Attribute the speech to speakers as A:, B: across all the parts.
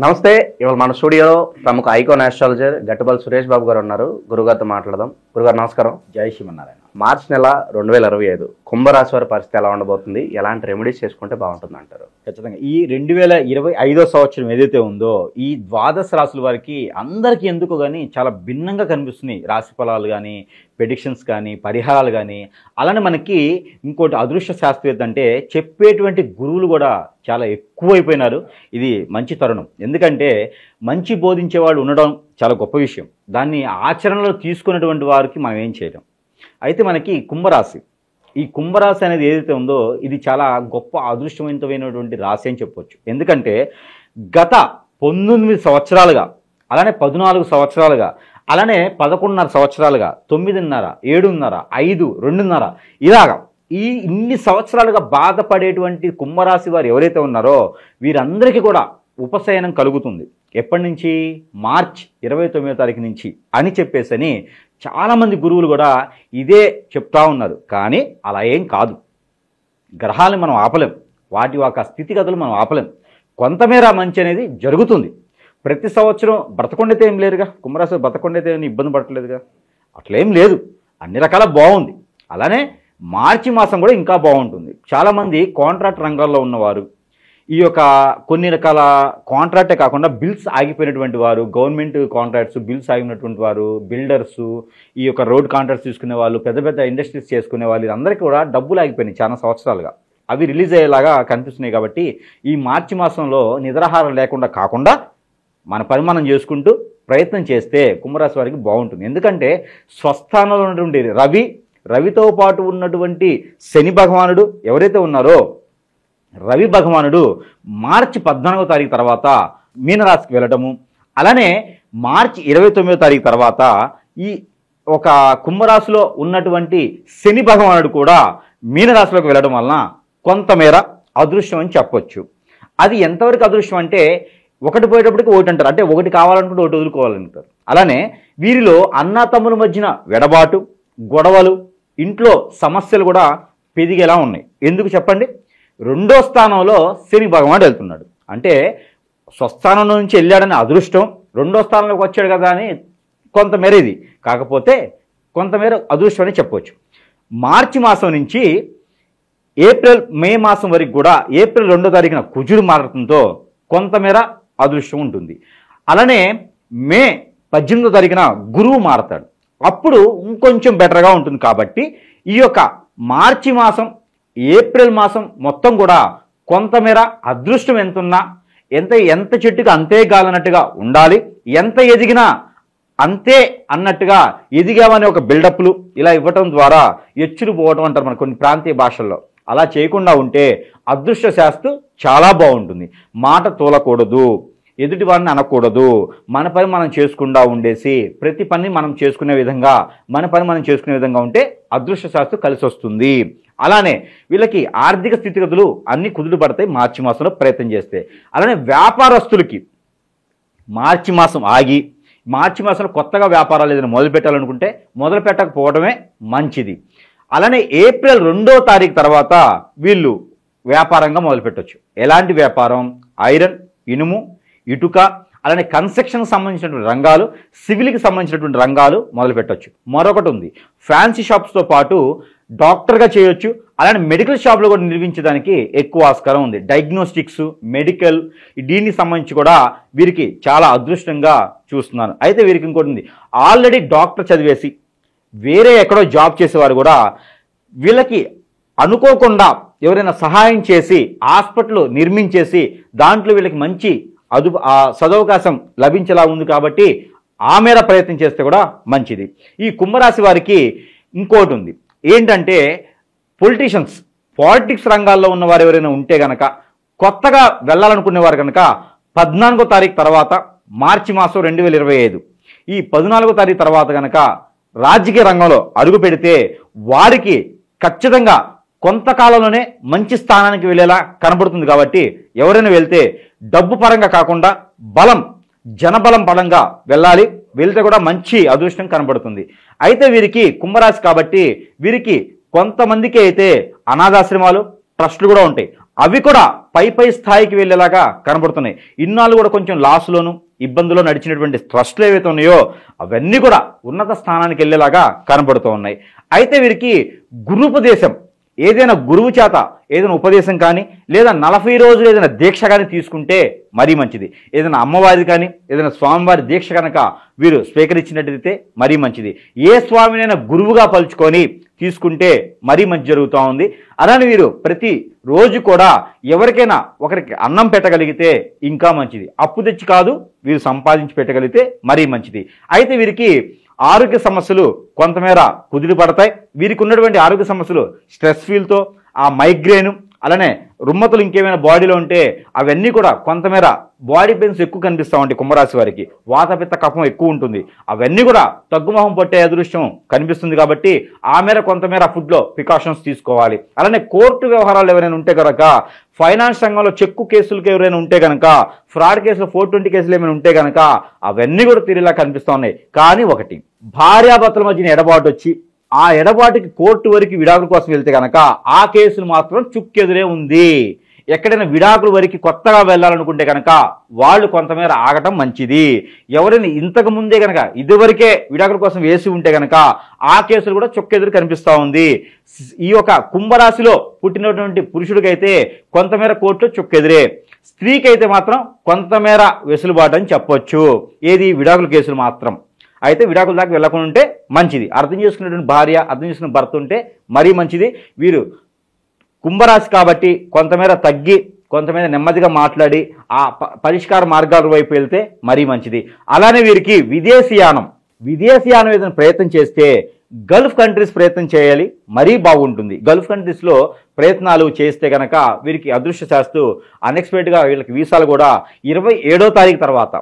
A: నమస్తే. ఇవాళ మన స్టూడియోలో ప్రముఖ ఐకాన్ ఆస్ట్రాలజర్ గట్టుబల్ సురేష్ బాబు గారు ఉన్నారు. గురుగారితో మాట్లాడదాం. గురుగారు నమస్కారం.
B: జై శ్రీమన్నారాయణ.
A: మార్చి నెల 2025 కుంభరాశి వారి పరిస్థితి ఎలా ఉండబోతుంది? ఎలాంటి రెమెడీస్ చేసుకుంటే బాగుంటుంది అంటారు?
B: ఖచ్చితంగా ఈ 2025 సంవత్సరం ఏదైతే ఉందో ఈ ద్వాదశ రాశుల వారికి అందరికీ ఎందుకు కానీ చాలా భిన్నంగా కనిపిస్తున్నాయి. రాశి ఫలాలు కానీ, ప్రెడిక్షన్స్ కానీ, పరిహారాలు కానీ. అలానే మనకి ఇంకోటి అదృష్ట శాస్త్రవేత్త అంటే చెప్పేటువంటి గురువులు కూడా చాలా ఎక్కువైపోయినారు. ఇది మంచి తరుణం. ఎందుకంటే మంచి బోధించేవాడు ఉండడం చాలా గొప్ప విషయం. దాన్ని ఆచరణలో తీసుకున్నటువంటి వారికి మనం ఏం చేయలేం. అయితే మనకి కుంభరాశి, ఈ కుంభరాశి అనేది ఏదైతే ఉందో ఇది చాలా గొప్ప అదృష్టవంతమైనటువంటి రాశి అని చెప్పొచ్చు. ఎందుకంటే గత 19 సంవత్సరాలుగా, అలానే 14 సంవత్సరాలుగా, అలానే 11.5 సంవత్సరాలుగా, 9.5, 7.5, 5, 2.5 ఇలాగా ఇన్ని సంవత్సరాలుగా బాధపడేటువంటి కుంభరాశి వారు ఎవరైతే ఉన్నారో వీరందరికీ కూడా ఉపశయనం కలుగుతుంది. ఎప్పటి నుంచి? మార్చి 29వ తారీఖు నుంచి అని చెప్పేసని చాలామంది గురువులు కూడా ఇదే చెప్తా ఉన్నారు. కానీ అలా ఏం కాదు. గ్రహాలను మనం ఆపలేం, వాటి యొక్క స్థితిగతులు మనం ఆపలేం. కొంతమేర మంచి అనేది జరుగుతుంది. ప్రతి సంవత్సరం బ్రతకొండైతే ఏం లేదుగా, కుంభరాశి బ్రతకొండైతే ఏమి ఇబ్బంది పడట్లేదుగా, అట్లేం లేదు. అన్ని రకాల బాగుంది. అలానే మార్చి మాసం కూడా ఇంకా బాగుంటుంది. చాలామంది కాంట్రాక్ట్ రంగాల్లో ఉన్నవారు, ఈ యొక్క కొన్ని రకాల కాంట్రాక్టే కాకుండా బిల్స్ ఆగిపోయినటువంటి వారు, గవర్నమెంట్ కాంట్రాక్ట్స్ బిల్స్ ఆగినటువంటి వారు, బిల్డర్సు, ఈ యొక్క రోడ్ కాంట్రాక్ట్స్ తీసుకునే వాళ్ళు, పెద్ద పెద్ద ఇండస్ట్రీస్ చేసుకునే వాళ్ళు, అందరికీ కూడా డబ్బులు ఆగిపోయినాయి చాలా సంవత్సరాలుగా. అవి రిలీజ్ అయ్యేలాగా కనిపిస్తున్నాయి. కాబట్టి ఈ మార్చి మాసంలో నిద్రాహారం లేకుండా కాకుండా మన పని మనం చేసుకుంటూ ప్రయత్నం చేస్తే కుంభరాశి వారికి బాగుంటుంది. ఎందుకంటే స్వస్థానంలో ఉన్నటువంటి రవితో పాటు ఉన్నటువంటి శని భగవానుడు ఎవరైతే ఉన్నారో రవి భగవానుడు మార్చి 14వ తారీఖు తర్వాత మీనరాశికి వెళ్ళటము, అలానే మార్చి 29వ తారీఖు తర్వాత ఈ ఒక కుంభరాశిలో ఉన్నటువంటి శని భగవానుడు కూడా మీనరాశిలోకి వెళ్ళడం వలన కొంతమేర అదృష్టం అని చెప్పొచ్చు. అది ఎంతవరకు అదృష్టం అంటే ఒకటి పోయేటప్పటికి ఒకటి అంటారు. అంటే ఒకటి కావాలనుకుంటే ఒకటి వదులుకోవాలంటారు. అలానే వీరిలో అన్నాతమ్ముల మధ్యన వెడబాటు, గొడవలు, ఇంట్లో సమస్యలు కూడా పెరిగేలా ఉన్నాయి. ఎందుకు చెప్పండి? 2వ స్థానంలో శని భగవానుడు వెళ్తున్నాడు. అంటే స్వస్థానం నుంచి వెళ్ళాడని అదృష్టం, 2వ స్థానంలోకి వచ్చాడు కదా అని కొంతమేర ఇది, కాకపోతే కొంతమేర అదృష్టం అని చెప్పవచ్చు. మార్చి మాసం నుంచి మే మాసం వరకు కూడా ఏప్రిల్ 2వ తారీఖున కుజుడు మారడంతో కొంతమేర అదృష్టం ఉంటుంది. అలానే మే 18వ తారీఖున గురువు మారతాడు. అప్పుడు ఇంకొంచెం బెటర్గా ఉంటుంది. కాబట్టి ఈ యొక్క మార్చి మాసం, ఏప్రిల్ మాసం మొత్తం కూడా కొంతమేర అదృష్టం ఎంతున్నా ఎంత చెట్టుగా అంతే గాలన్నట్టుగా ఉండాలి. ఎంత ఎదిగినా అంతే అన్నట్టుగా ఎదిగామనే ఒక బిల్డప్లు ఇలా ఇవ్వటం ద్వారా ఎచ్చులు పోవటం అంటారు మన కొన్ని ప్రాంతీయ భాషల్లో. అలా చేయకుండా ఉంటే అదృష్ట శాస్త్రం చాలా బాగుంటుంది. మాట తోలకూడదు, ఎదుటి వారిని అనకూడదు, మన పని మనం చేసుకుండా ఉండేసి ప్రతి పని మనం చేసుకునే విధంగా ఉంటే అదృష్ట శాస్త్రం కలిసి వస్తుంది. అలానే వీళ్ళకి ఆర్థిక స్థితిగతులు అన్నీ కుదురు పడతాయి మార్చి మాసంలో ప్రయత్నం చేస్తే. అలానే వ్యాపారస్తులకి మార్చి మాసం ఆగి మార్చి మాసంలో కొత్తగా వ్యాపారాలు ఏదైనా మొదలు పెట్టాలనుకుంటే మొదలు పెట్టకపోవడమే మంచిది. అలానే ఏప్రిల్ 2వ తారీఖు తర్వాత వీళ్ళు వ్యాపారంగా మొదలుపెట్టవచ్చు. ఎలాంటి వ్యాపారం? ఐరన్, ఇనుము, ఇటుక, అలానే కన్స్ట్రక్షన్కి సంబంధించినటువంటి రంగాలు, సివిల్కి సంబంధించినటువంటి రంగాలు మొదలు పెట్టవచ్చు. మరొకటి ఉంది, ఫ్యాన్సీ షాప్స్తో పాటు డాక్టర్గా చేయొచ్చు. అలానే మెడికల్ షాప్లో కూడా నిర్మించడానికి ఎక్కువ ఆస్కారం ఉంది. డయాగ్నోస్టిక్స్, మెడికల్, దీనికి సంబంధించి కూడా వీరికి చాలా అదృష్టంగా చూస్తున్నాను. అయితే వీరికి ఇంకోటి ఉంది, ఆల్రెడీ డాక్టర్ చదివేసి వేరే ఎక్కడో జాబ్ చేసేవారు కూడా వీళ్ళకి అనుకోకుండా ఎవరైనా సహాయం చేసి హాస్పిటల్ నిర్మించేసి దాంట్లో వీళ్ళకి మంచి సదవకాశం లభించేలా ఉంది. కాబట్టి ఆ మేర ప్రయత్నం చేస్తే కూడా మంచిది. ఈ కుంభరాశి వారికి ఇంకోటి ఉంది, ఏంటంటే పాలిటిక్స్ రంగాల్లో ఉన్నవారు ఎవరైనా ఉంటే గనక, కొత్తగా వెళ్ళాలనుకునేవారు కనుక 14వ తారీఖు తర్వాత మార్చి మాసం 2025 ఈ 14వ తారీఖు తర్వాత కనుక రాజకీయ రంగంలో అడుగు పెడితే వారికి ఖచ్చితంగా కొంతకాలంలోనే మంచి స్థానానికి వెళ్ళేలా కనబడుతుంది. కాబట్టి ఎవరైనా వెళ్తే డబ్బు పరంగా కాకుండా జనబలం పరంగా వెళ్ళాలి. వెళ్తే కూడా మంచి అదృష్టం కనబడుతుంది. అయితే వీరికి కుంభరాశి కాబట్టి వీరికి కొంతమందికి అయితే అనాథాశ్రమాలు, ట్రస్టులు కూడా ఉంటాయి. అవి కూడా పై స్థాయికి వెళ్ళేలాగా కనబడుతున్నాయి. ఇన్నాళ్ళు కూడా కొంచెం లాస్లోను ఇబ్బందులో నడిచినటువంటి ట్రస్ట్లు ఏవైతే ఉన్నాయో అవన్నీ కూడా ఉన్నత స్థానానికి వెళ్ళేలాగా కనబడుతూ ఉన్నాయి. అయితే వీరికి గురుపదేశం, ఏదైనా గురువు చేత ఏదైనా ఉపదేశం కానీ లేదా 40 రోజులు ఏదైనా దీక్ష కానీ తీసుకుంటే మరీ మంచిది. ఏదైనా అమ్మవారి కానీ ఏదైనా స్వామివారి దీక్ష కనుక వీరు స్వీకరించినట్టయితే మరీ మంచిది. ఏ స్వామినైనా గురువుగా పలుచుకొని తీసుకుంటే మరీ మంచి జరుగుతూ ఉంది. అలానే వీరు ప్రతి రోజు కూడా ఎవరికైనా ఒకరికి అన్నం పెట్టగలిగితే ఇంకా మంచిది. అప్పు తెచ్చి కాదు, వీరు సంపాదించి పెట్టగలిగితే మరీ మంచిది. అయితే వీరికి ఆరోగ్య సమస్యలు కొంతమేర కుదిరి పడతాయి. వీరికి ఉన్నటువంటి ఆరోగ్య సమస్యలు స్ట్రెస్ ఫీల్తో, ఆ మైగ్రేను, అలానే రుమ్మతులు ఇంకేమైనా బాడీలో ఉంటే అవన్నీ కూడా కొంతమేర బాడీ పెయిన్స్ ఎక్కువ కనిపిస్తూ ఉంటాయి. కుంభరాశి వారికి వాతపిత్త కఫం ఎక్కువ ఉంటుంది. అవన్నీ కూడా తగ్గుమొహం పట్టే అదృష్టం కనిపిస్తుంది. కాబట్టి ఆ మేర కొంతమేర ఫుడ్లో ప్రికాషన్స్ తీసుకోవాలి. అలానే కోర్టు వ్యవహారాలు ఎవరైనా ఉంటే కనుక, ఫైనాన్స్ రంగంలో చెక్కు కేసులకు ఎవరైనా ఉంటే కనుక, ఫ్రాడ్ కేసులు 420 కేసులు ఏమైనా ఉంటే కనుక అవన్నీ కూడా తీరేలా కనిపిస్తూ ఉన్నాయి. కానీ ఒకటి, భార్యాభర్తల మధ్యన ఎడబాటు వచ్చి ఆ ఎడబాటుకి కోర్టు వరకు విడాకుల కోసం వెళ్తే కనుక ఆ కేసులు మాత్రం చుక్కెదురే ఉంది. ఎక్కడైనా విడాకుల వరకు కొత్తగా వెళ్ళాలనుకుంటే కనుక వాళ్ళు కొంతమేర ఆగటం మంచిది. ఎవరైనా ఇంతకు ముందే కనుక ఇదివరకే విడాకుల కోసం వేసి ఉంటే కనుక ఆ కేసులు కూడా చుక్కెదురు కనిపిస్తూ ఉంది. ఈ యొక్క కుంభరాశిలో పుట్టినటువంటి పురుషుడికైతే కొంతమేర కోర్టులో చుక్కెదురే, స్త్రీకి అయితే మాత్రం కొంతమేర వెసులుబాటు అని చెప్పొచ్చు. ఏది, విడాకుల కేసులు మాత్రం. అయితే విడాకుల దాకా వెళ్ళకుండా ఉంటే మంచిది. అర్థం చేసుకునేటువంటి భార్య, అర్థం చేసుకునే భర్త ఉంటే మరీ మంచిది. వీరు కుంభరాశి కాబట్టి కొంతమేర తగ్గి కొంతమేర నెమ్మదిగా మాట్లాడి ఆ పరిష్కార మార్గాల వైపు వెళ్తే మరీ మంచిది. అలానే వీరికి విదేశీయానం ఏదైనా ప్రయత్నం చేస్తే గల్ఫ్ కంట్రీస్ ప్రయత్నం చేయాలి, మరీ బాగుంటుంది. గల్ఫ్ కంట్రీస్లో ప్రయత్నాలు చేస్తే కనుక వీరికి అదృష్ట శాస్తు అన్ఎక్స్పెక్టెడ్గా వీళ్ళకి వీసాలు కూడా 27వ తారీఖు తర్వాత,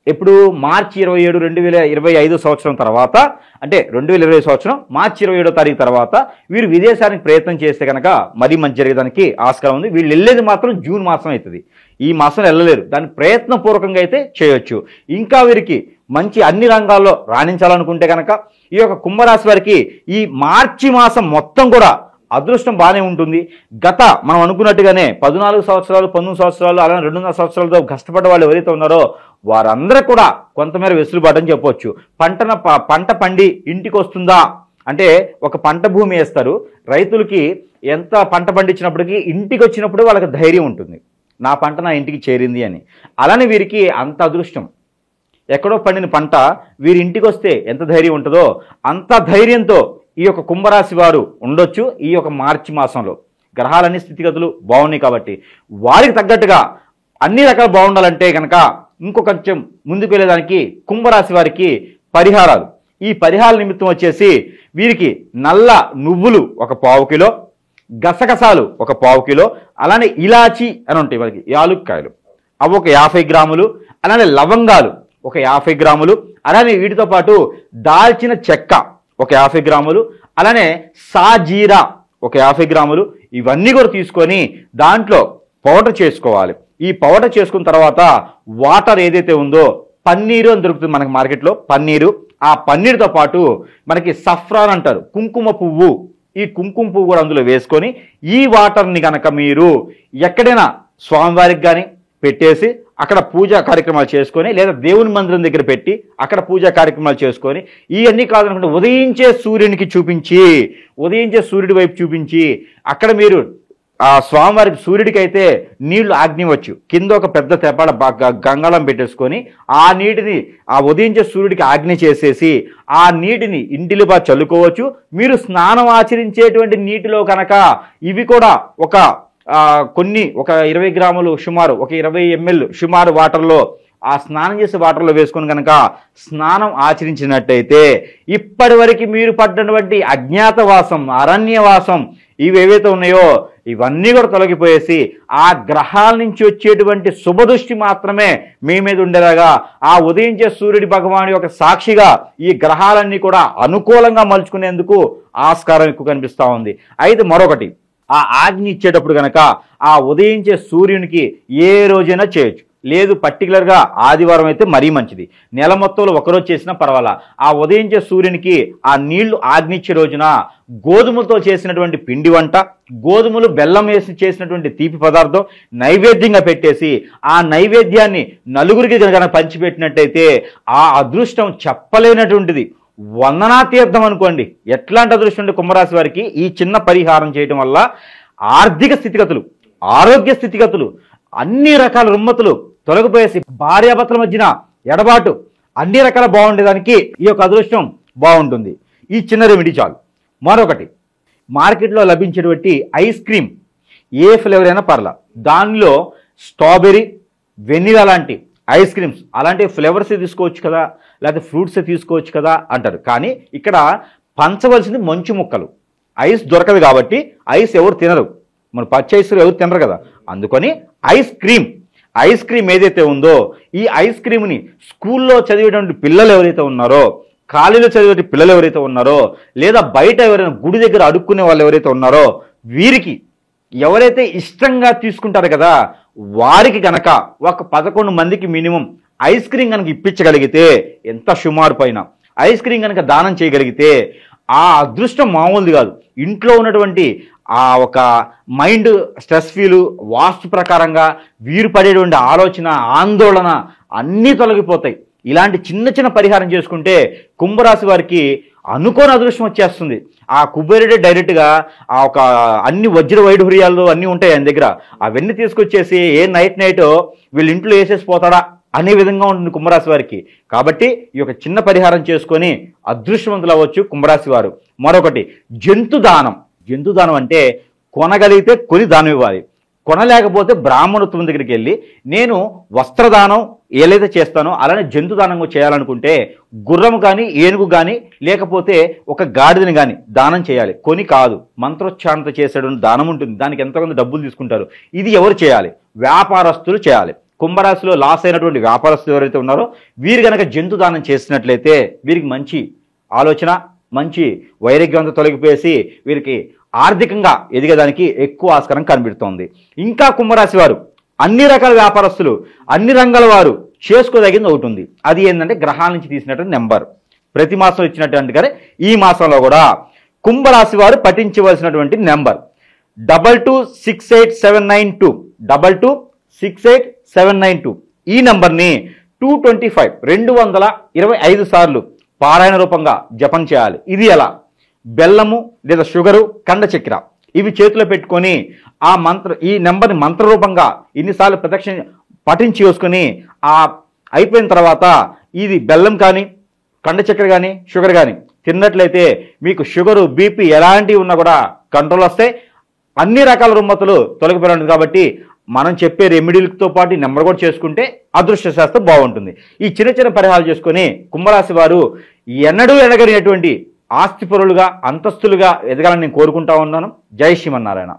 B: ఎప్పుడు మార్చి 27, 2025 సంవత్సరం తర్వాత, అంటే 2020 సంవత్సరం మార్చి 27వ తారీఖు తర్వాత వీరు విదేశానికి ప్రయత్నం చేస్తే కనుక మరీ మంచి జరిగేదానికి ఆస్కారం ఉంది. వీళ్ళు వెళ్ళేది మాత్రం జూన్ మాసం అవుతుంది. ఈ మాసం వెళ్ళలేరు, దాన్ని ప్రయత్నపూర్వకంగా అయితే చేయొచ్చు. ఇంకా వీరికి మంచి అన్ని రంగాల్లో రాణించాలనుకుంటే కనుక ఈ యొక్క కుంభరాశి వారికి ఈ మార్చి మాసం మొత్తం కూడా అదృష్టం బాగానే ఉంటుంది. మనం అనుకున్నట్టుగానే 14 సంవత్సరాలు 19 సంవత్సరాలు అలానే 2.5 సంవత్సరాలతో కష్టపడ్డ వాళ్ళు ఎవరైతే ఉన్నారో వారందరూ కూడా కొంతమేర వెసులుబాటు అని చెప్పవచ్చు. పంట పండి ఇంటికి వస్తుందా అంటే, ఒక పంట భూమి వేస్తారు రైతులకి, ఎంత పంట పండించినప్పటికీ ఇంటికి వచ్చినప్పుడు వాళ్ళకి ధైర్యం ఉంటుంది, నా పంట నా ఇంటికి చేరింది అని. అలానే వీరికి అంత అదృష్టం, ఎక్కడో పండిన పంట వీరి ఇంటికి వస్తే ఎంత ధైర్యం ఉంటుందో అంత ధైర్యంతో ఈ యొక్క కుంభరాశి వారు ఉండొచ్చు. ఈ యొక్క మార్చి మాసంలో గ్రహాలన్నీ స్థితిగతులు బాగున్నాయి కాబట్టి వారికి తగ్గట్టుగా అన్ని రకాలు బాగుండాలంటే కనుక ఇంకొంచెం ముందుకు వెళ్ళేదానికి కుంభరాశి వారికి పరిహారాలు, ఈ పరిహార నిమిత్తం వచ్చేసి వీరికి నల్ల నువ్వులు 1 పావు కిలో, గసగసాలు 1 పావు కిలో, అలానే ఇలాచి అని ఉంటాయి మనకి యాలుక్కాయలు అవి 50 గ్రాములు, అలానే లవంగాలు 50 గ్రాములు, అలానే వీటితో పాటు దాల్చిన చెక్క 50 గ్రాములు, అలానే సాజీరా 50 గ్రాములు, ఇవన్నీ కూడా తీసుకొని దాంట్లో పౌడర్ చేసుకోవాలి. ఈ పౌడర్ చేసుకున్న తర్వాత వాటర్ ఏదైతే ఉందో, పన్నీరు అని దొరుకుతుంది మనకి మార్కెట్లో, పన్నీరు, ఆ పన్నీరుతో పాటు మనకి సఫ్రాన్ అంటారు, కుంకుమ పువ్వు, ఈ కుంకుమ పువ్వు కూడా అందులో వేసుకొని ఈ వాటర్ని కనుక మీరు ఎక్కడైనా స్వామివారికి కానీ పెట్టేసి అక్కడ పూజా కార్యక్రమాలు చేసుకొని, లేదా దేవుని మందిరం దగ్గర పెట్టి అక్కడ పూజా కార్యక్రమాలు చేసుకొని, ఇవన్నీ కాదనుకుంటే ఉదయించే సూర్యునికి చూపించి, ఉదయించే సూర్యుడి వైపు చూపించి అక్కడ మీరు ఆ స్వామివారికి సూర్యుడికి అయితే నీళ్లు ఆగ్నివచ్చు, కింద ఒక పెద్ద తెపాడ గంగాళం పెట్టేసుకొని ఆ నీటిని ఆ ఉదయించే సూర్యుడికి ఆజ్ఞ చేసేసి ఆ నీటిని ఇంటిలో చల్లుకోవచ్చు. మీరు స్నానం ఆచరించేటువంటి నీటిలో కనుక ఇవి కూడా ఒక 20 గ్రాములు సుమారు 20 ml సుమారు వాటర్లో, ఆ స్నానం చేసే వాటర్లో వేసుకొని కనుక స్నానం ఆచరించినట్టయితే ఇప్పటి వరకు మీరు పడ్డటువంటి అజ్ఞాతవాసం, అరణ్యవాసం ఇవేవైతే ఉన్నాయో ఇవన్నీ కూడా తొలగిపోయేసి ఆ గ్రహాల నుంచి వచ్చేటువంటి శుభదృష్టి మాత్రమే మీ మీద ఉండేలాగా ఆ ఉదయించే సూర్యుడి భగవాను యొక్క సాక్షిగా ఈ గ్రహాలన్నీ కూడా అనుకూలంగా మలుచుకునేందుకు ఆస్కారం ఎక్కువ కనిపిస్తూ ఉంది. అయితే మరొకటి, ఆ ఆజ్ఞ ఇచ్చేటప్పుడు కనుక ఆ ఉదయించే సూర్యునికి ఏ రోజైనా చేయొచ్చు, లేదు పర్టికులర్గా ఆదివారం అయితే మరీ మంచిది. నెల మొత్తంలో ఒకరోజు చేసినా పర్వాలా. ఆ ఉదయించే సూర్యునికి ఆ నీళ్లు ఆగ్నిచ్చే రోజున గోధుమలతో చేసినటువంటి పిండి వంట, గోధుమలు బెల్లం వేసి చేసినటువంటి తీపి పదార్థం నైవేద్యంగా పెట్టేసి ఆ నైవేద్యాన్ని నలుగురికి కనుక పంచిపెట్టినట్టయితే ఆ అదృష్టం చెప్పలేనటువంటిది. వందనా తీర్థం అనుకోండి. ఎట్లాంటి అదృష్టం అంటే కుంభరాశి వారికి ఈ చిన్న పరిహారం చేయటం వల్ల ఆర్థిక స్థితిగతులు, ఆరోగ్య స్థితిగతులు, అన్ని రకాల రుమ్మతులు తొలగిపోయేసి భార్యాభర్తల మధ్యన ఎడబాటు అన్ని రకాల బాగుండేదానికి ఈ యొక్క అదృష్టం బాగుంటుంది. ఈ చిన్న రెమెడీ చాలు. మరొకటి, మార్కెట్లో లభించేటువంటి ఐస్ క్రీమ్ ఏ ఫ్లేవర్ అయినా పర్లా, దానిలో స్ట్రాబెర్రీ, వెనిలా లాంటి ఐస్ క్రీమ్స్ అలాంటి ఫ్లేవర్స్ తీసుకోవచ్చు కదా, లేకపోతే ఫ్రూట్స్ తీసుకోవచ్చు కదా అంటారు. కానీ ఇక్కడ పంచవలసింది మంచు ముక్కలు. ఐస్ దొరకదు కాబట్టి ఐస్ ఎవరు తినరు, మన పచ్చి ఐస్ ఎవరు తినరు కదా. అందుకని ఐస్ క్రీమ్ ఏదైతే ఉందో ఈ ఐస్ క్రీమ్ని స్కూల్లో చదివేటువంటి పిల్లలు ఎవరైతే ఉన్నారో, కాలేజీలో చదివే పిల్లలు ఎవరైతే ఉన్నారో, లేదా బయట ఎవరైనా గుడి దగ్గర అడుక్కునే వాళ్ళు ఎవరైతే ఉన్నారో, వీరికి ఎవరైతే ఇష్టంగా తీసుకుంటారు కదా వారికి కనుక ఒక 11 మందికి మినిమం ఐస్ క్రీమ్ కనుక ఇప్పించగలిగితే, ఎంత సుమారు పైన ఐస్ క్రీమ్ కనుక దానం చేయగలిగితే ఆ అదృష్టం మామూలుది కాదు. ఇంట్లో ఉన్నటువంటి ఆ ఒక మైండ్ స్ట్రెస్ ఫీలు, వాస్తు ప్రకారంగా వీరు పడేటువంటి ఆలోచన, ఆందోళన అన్నీ తొలగిపోతాయి. ఇలాంటి చిన్న చిన్న పరిహారం చేసుకుంటే కుంభరాశి వారికి అనుకోని అదృష్టం వచ్చేస్తుంది. ఆ కుబేరుడే డైరెక్ట్గా ఆ ఒక అన్ని వజ్ర వైఢూర్యాలు అన్నీ ఉంటాయి ఆయన దగ్గర, అవన్నీ తీసుకొచ్చేసి ఏ నైట్ వీళ్ళ ఇంట్లో వేసేసి పోతాడా అనే విధంగా ఉంటుంది కుంభరాశి వారికి. కాబట్టి ఈ యొక్క చిన్న పరిహారం చేసుకొని అదృష్టవంతులు అవ్వచ్చు కుంభరాశి వారు. మరొకటి, జంతు దానం అంటే కొనగలిగితే కొని దానం ఇవ్వాలి. కొనలేకపోతే బ్రాహ్మణోత్వం దగ్గరికి వెళ్ళి నేను వస్త్రదానం ఏదైతే చేస్తానో అలానే జంతు దానం చేయాలనుకుంటే గుర్రం కానీ, ఏనుగు కానీ, లేకపోతే ఒక గాడిదని కానీ దానం చేయాలి. కొని కాదు, మంత్రోచ్చారణతో చేసేటువంటి దానం ఉంటుంది. దానికి ఎంతోమంది డబ్బులు తీసుకుంటారు. ఇది ఎవరు చేయాలి? వ్యాపారస్తులు చేయాలి. కుంభరాశిలో లాస్ అయినటువంటి వ్యాపారస్తులు ఎవరైతే ఉన్నారో వీరు కనుక జంతు దానం చేసినట్లయితే వీరికి మంచి ఆలోచన, మంచి వైరాగ్యంతో తొలగిపోయేసి వీరికి ఆర్థికంగా ఎదిగేదానికి ఎక్కువ ఆస్కారం కనిపెడుతోంది. ఇంకా కుంభరాశి వారు అన్ని రకాల వ్యాపారస్తులు, అన్ని రంగాల వారు చేసుకోదగింది ఒకటి ఉంది. అది ఏంటంటే గ్రహాల నుంచి తీసినటువంటి నెంబర్. ప్రతి మాసం ఇచ్చినటువంటి కానీ ఈ మాసంలో కూడా కుంభరాశి వారు పఠించవలసినటువంటి నెంబర్ 226792 226792. ఈ నెంబర్ని 225 సార్లు పారాయణ రూపంగా జపం చేయాలి. ఇది ఎలా? బెల్లము లేదా షుగరు, కండ చక్కెర ఇవి చేతిలో పెట్టుకొని ఈ నెంబర్ని మంత్రరూపంగా ఇన్నిసార్లు ప్రదక్షిణ పఠించి వేసుకొని అయిపోయిన తర్వాత ఇది బెల్లం కానీ, కండ చక్కెర కానీ, షుగర్ కానీ తిన్నట్లయితే మీకు షుగరు, బీపీ ఎలాంటివి ఉన్నా కూడా కంట్రోల్ వస్తాయి. అన్ని రకాల రుమ్మతులు తొలగిపోయినది. కాబట్టి మనం చెప్పే రెమెడీలతో పాటు నెంబర్ కూడా చేసుకుంటే అదృష్ట శాస్త్రం బాగుంటుంది. ఈ చిన్న చిన్న పరిహారాలు చేసుకొని కుంభరాశి వారు ఎన్నడూ ఎనగలిగినటువంటి ఆస్తిపరులుగా, అంతస్తులుగా ఎదగాలని నేను కోరుకుంటా ఉన్నాను. జై శ్రీమన్నారాయణ.